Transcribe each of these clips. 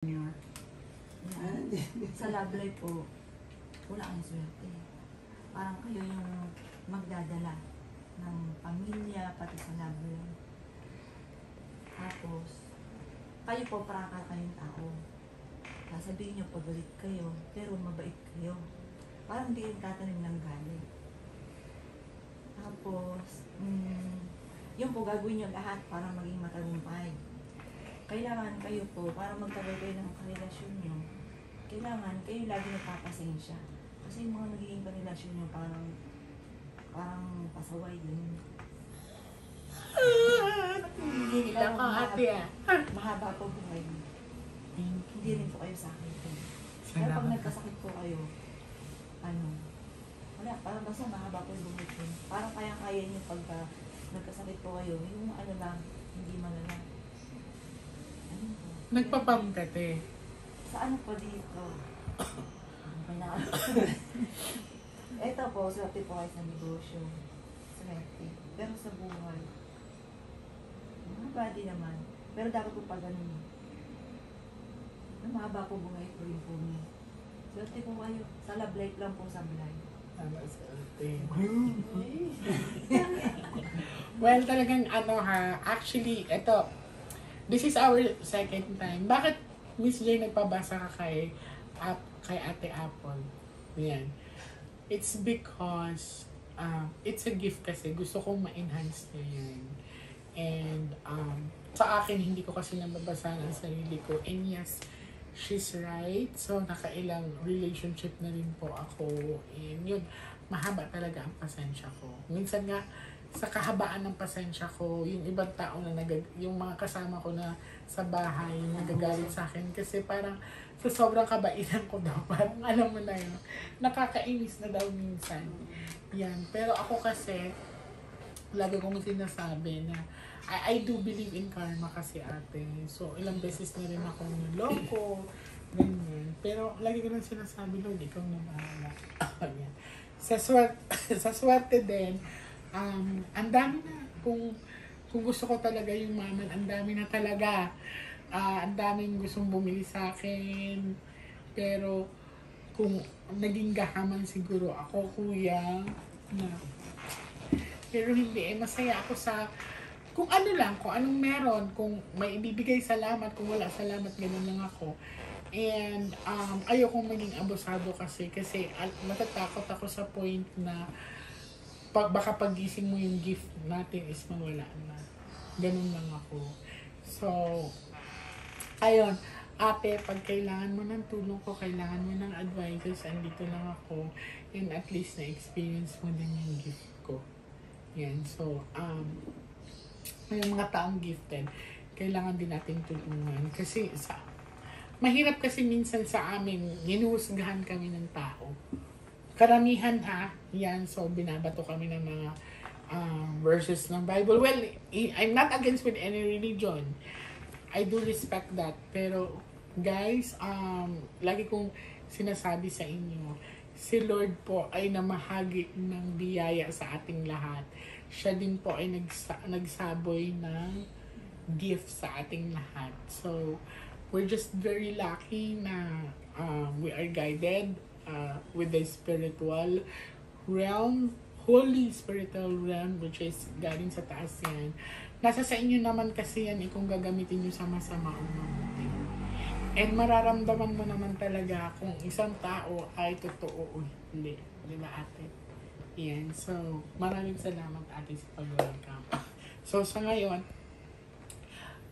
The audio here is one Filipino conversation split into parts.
Yan. Sa love life po, wala kang swerte. Parang kayo yung magdadala ng pamilya, pati sa love life. Tapos, kayo po parang kayong tao. Sasabihin nyo pagalit kayo, pero mabait kayo. Parang hindi yung tatanim ng galit. Tapos, yun po gagawin nyo lahat para maging matagumpay. Kailangan kayo po, para magtagal kayo ng karelasyon nyo, kailangan kayo lagi nagpapasensya. Kasi yung mga nagiging karelasyon nyo parang pasaway din. Hindi nila mahaba po buhay nyo. Hindi rin po kayo sa akin. Pero pag nagkasakit po kayo, wala, parang basta mahaba po yung buhay ko. Parang kaya-kaya nyo pagka nagkasakit po kayo, yung lang, hindi malala. Nagpapamkat eh. Sa ano po dito? Ito po, swerte po kayo sa negosyo. Swerte. Pero sa buhay, mahaba din naman. Pero dapat po pa ganun. Mahaba po buhay ko rin po niya. Swerte po kayo. Sa love life lang po sa buhay. Well, talagang actually, this is our second time. Bakit Miss J nagpabasa ka kay Ate Apple? Yan. It's because it's a gift kasi. Gusto kong ma-enhance niya yan. And sa akin, hindi ko kasi nababasa ang sarili ko. And yes, she's right. So, nakailang relationship na rin po ako. And yun, mahaba talaga ang pasensya ko. Minsan nga, sa kahabaan ng pasensya ko, yung ibang tao na yung mga kasama ko na sa bahay, nagagalit sa akin. Kasi parang sa sobrang kabaitan ko daw, parang alam mo na yun, nakakainis na daw minsan. Yan. Pero ako kasi, lagi kong sinasabi na, I do believe in karma kasi ate. So, ilang beses na rin akong niloko, ganyan. Pero lagi ko lang sinasabi, Lord, ikaw na bahala. Yan. Sa swerte din, ang dami na, kung gusto ko talaga yung maman, ang dami na talaga. Ang daming gustong bumili sa akin. Pero, kung naging gahaman siguro ako, kuya, na. Pero hindi, masaya ako sa, kung ano lang, kung anong meron, kung may ibibigay salamat, kung wala salamat, ganun lang ako. And, ayokong maging abusado kasi matatakot ako sa point na, baka pagising mo yung gift natin is mawala na. Ganun lang ako. So, ayun. Ate, pag kailangan mo ng tulong ko, kailangan mo ng advices, andito lang ako. And at least na-experience mo din yung gift ko. Yan. So, may mga taong gifted, kailangan din natin tulungan. Kasi, mahirap kasi minsan sa amin, hinuhusgahan kami ng tao. Karamihan yan, so binabato kami ng mga verses ng Bible. Well, I'm not against with any religion. I do respect that. Pero, guys, lagi kong sinasabi sa inyo, si Lord po ay namahagi ng biyaya sa ating lahat. Siya din po ay nagsaboy ng gift sa ating lahat. So, we're just very lucky na we are guided with the spiritual realm, holy spiritual realm, which is galing sa taas yan. Nasa sa inyo naman kasi yan kung gagamitin nyo sa masama o mabuti. And mararamdaman mo naman talaga kung isang tao ay totoo o hindi. Di ba ate? Yan. So, maraming salamat ate sa pag-welcome. So, sa ngayon,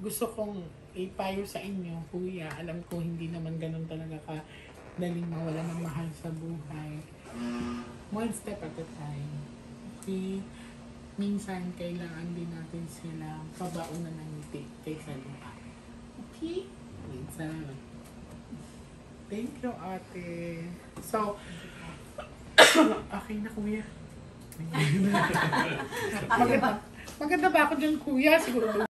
gusto kong ipayo sa inyo, kuya, alam ko hindi naman ganun talaga ka daling mawala ng mahal sa buhay. One step at a time. Okay? Minsan, kailangan din natin sila pabaunan ng ngiti kaysa lupa. Okay? Minsan. Thank you, ate. So, okay na, kuya. Maganda ba ako dyan, kuya? Siguro